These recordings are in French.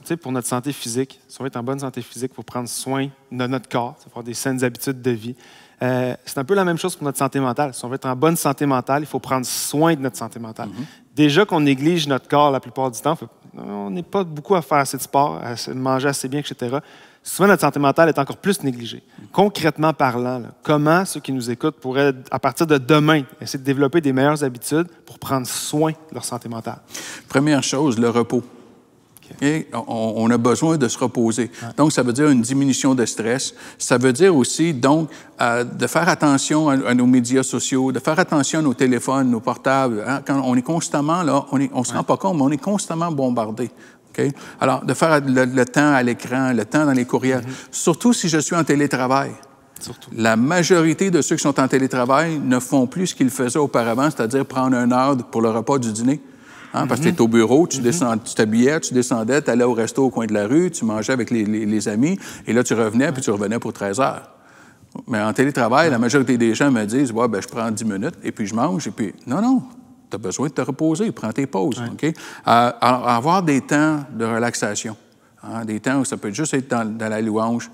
sais, pour notre santé physique, si on veut être en bonne santé physique, il faut prendre soin de notre corps, il faut avoir des saines habitudes de vie. C'est un peu la même chose pour notre santé mentale. Si on veut être en bonne santé mentale, il faut prendre soin de notre santé mentale. Déjà qu'on néglige notre corps la plupart du temps, on n'est pas beaucoup à faire assez de sport, à manger assez bien, etc. Souvent, notre santé mentale est encore plus négligée. Concrètement parlant, là, comment ceux qui nous écoutent pourraient, à partir de demain, essayer de développer des meilleures habitudes pour prendre soin de leur santé mentale? Première chose, le repos. Et on a besoin de se reposer. Donc, ça veut dire une diminution de stress. Ça veut dire aussi, donc, de faire attention à nos médias sociaux, de faire attention à nos téléphones, nos portables. Hein? Quand on est constamment là, on ne se rend pas compte, mais on est constamment bombardé. Okay? Alors, de faire le temps à l'écran, le temps dans les courriels. Surtout si je suis en télétravail. Surtout. La majorité de ceux qui sont en télétravail ne font plus ce qu'ils faisaient auparavant, c'est-à-dire prendre 1 heure pour le repas du dîner. Hein, parce que tu es au bureau, tu t'habillais, tu descendais, tu allais au resto au coin de la rue, tu mangeais avec les amis, et là, tu revenais, puis tu revenais pour 13 heures. Mais en télétravail, la majorité des gens me disent « Ouais, ben, je prends 10 minutes, et puis je mange, et puis... » Non, tu as besoin de te reposer, prends tes pauses. Okay? Alors, avoir des temps de relaxation, hein, des temps où ça peut juste être dans la louange,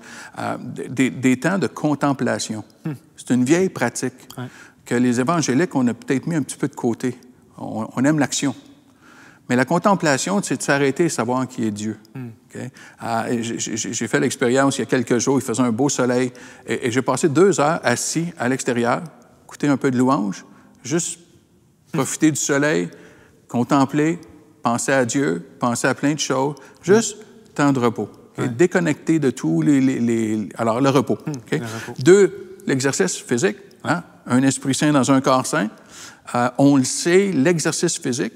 des temps de contemplation. C'est une vieille pratique que les évangéliques, on a peut-être mis un petit peu de côté. On aime l'action. Mais la contemplation, c'est de s'arrêter et savoir qui est Dieu. Okay? J'ai fait l'expérience il y a quelques jours, il faisait un beau soleil, et j'ai passé 2 heures assis à l'extérieur, écouter un peu de louange, juste profiter du soleil, contempler, penser à Dieu, penser à plein de choses, juste temps de repos. Okay? Déconnecter de tous Alors, le repos. Okay? 2, l'exercice physique, hein? Un esprit sain dans un corps sain. On le sait, l'exercice physique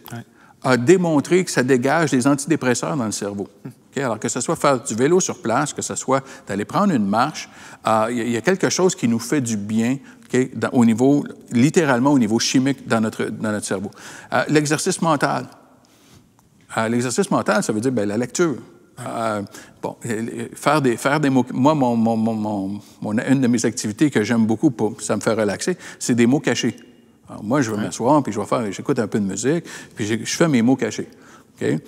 a démontré que ça dégage des antidépresseurs dans le cerveau. Okay? Alors, que ce soit faire du vélo sur place, que ce soit d'aller prendre une marche, il y a quelque chose qui nous fait du bien, okay? Au niveau, littéralement au niveau chimique dans notre cerveau. L'exercice mental. L'exercice mental, ça veut dire la lecture. Faire des mots... Moi, une de mes activités que j'aime beaucoup, ça me fait relaxer, c'est des mots cachés. Alors, moi, je vais m'asseoir, puis j'écoute un peu de musique, puis je fais mes mots cachés. Okay?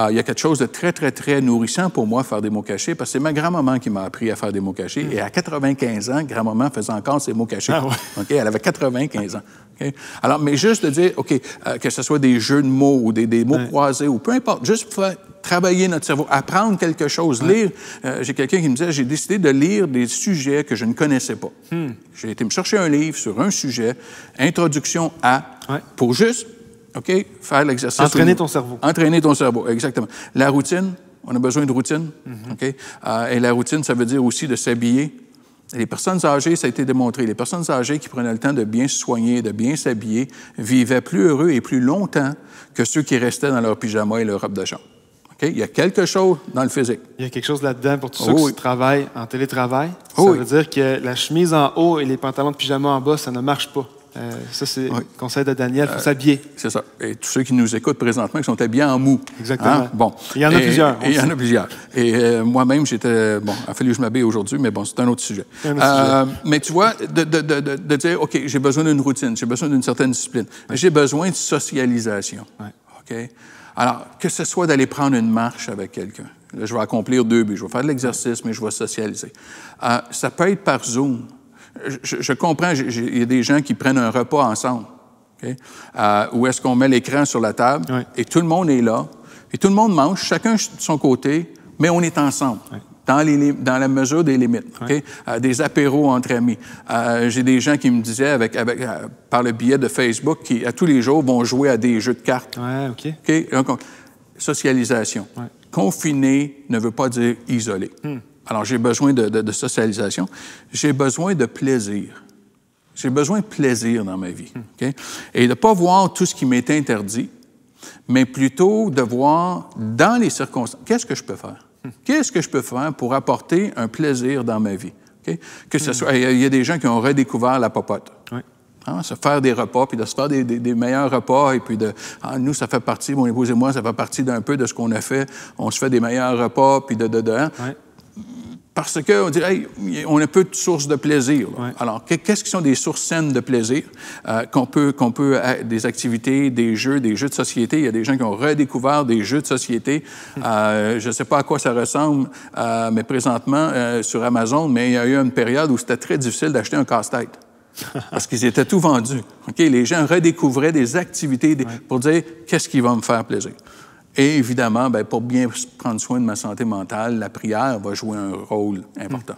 Il y a quelque chose de très, très, très nourrissant pour moi, faire des mots cachés, parce que c'est ma grand-maman qui m'a appris à faire des mots cachés. Et à 95 ans, grand-maman faisait encore ses mots cachés. Okay? Elle avait 95 ans. Okay? Alors, mais juste de dire, OK, que ce soit des jeux de mots ou des mots croisés, ou peu importe, juste pour faire travailler notre cerveau, apprendre quelque chose, lire. J'ai quelqu'un qui me disait, j'ai décidé de lire des sujets que je ne connaissais pas. J'ai été me chercher un livre sur un sujet, introduction à, pour juste, OK, faire l'exercice. Entraîner ton cerveau. Entraîner ton cerveau, exactement. La routine, on a besoin de routine, OK? Et la routine, ça veut dire aussi de s'habiller. Les personnes âgées, ça a été démontré, les personnes âgées qui prenaient le temps de bien se soigner, de bien s'habiller, vivaient plus heureux et plus longtemps que ceux qui restaient dans leur pyjama et leur robe de chambre. Okay? Il y a quelque chose dans le physique. Il y a quelque chose là-dedans pour tous ceux qui travaillent en télétravail. Ça veut dire que la chemise en haut et les pantalons de pyjama en bas, ça ne marche pas. Ça, c'est le conseil de Daniel, il faut s'habiller. C'est ça. Et tous ceux qui nous écoutent présentement, qui sont habillés en mou. Exactement. Hein? Bon. Il y en a plusieurs. Il y en a plusieurs. Et moi-même, j'étais... Bon, il a fallu que je m'habille aujourd'hui, mais bon, c'est un autre sujet. Mais tu vois, de dire, OK, j'ai besoin d'une routine, j'ai besoin d'une certaine discipline, j'ai besoin de socialisation. OK? Alors, que ce soit d'aller prendre une marche avec quelqu'un. Là, je vais accomplir 2 buts. Je vais faire de l'exercice, mais je vais socialiser. Ça peut être par Zoom. Je comprends, il y a des gens qui prennent un repas ensemble, okay? Où est-ce qu'on met l'écran sur la table et tout le monde est là, et tout le monde mange, chacun de son côté, mais on est ensemble, dans la mesure des limites, okay? Des apéros entre amis. J'ai des gens qui me disaient, par le biais de Facebook, qui, à tous les jours, vont jouer à des jeux de cartes. Okay? Donc, socialisation. Confiné ne veut pas dire isolé. Alors, j'ai besoin de socialisation. J'ai besoin de plaisir. J'ai besoin de plaisir dans ma vie. Okay? Et de ne pas voir tout ce qui m'est interdit, mais plutôt de voir dans les circonstances, qu'est-ce que je peux faire? Qu'est-ce que je peux faire pour apporter un plaisir dans ma vie? Okay? Que ce soit, il y a des gens qui ont redécouvert la popote. Hein, se faire des repas, puis de se faire des meilleurs repas, et puis nous, ça fait partie, mon épouse et moi, ça fait partie d'un peu de ce qu'on a fait. On se fait des meilleurs repas, puis parce qu'on dit, hey, on a peu de sources de plaisir. Ouais. Alors, qu'est-ce qui sont des sources saines de plaisir des activités, des jeux de société. Il y a des gens qui ont redécouvert des jeux de société. Je ne sais pas à quoi ça ressemble, mais présentement, sur Amazon, mais il y a eu une période où c'était très difficile d'acheter un casse-tête. Parce qu'ils étaient tout vendus. Okay? Les gens redécouvraient des activités pour dire qu'est-ce qui va me faire plaisir. Et évidemment, bien, pour bien prendre soin de ma santé mentale, la prière va jouer un rôle important.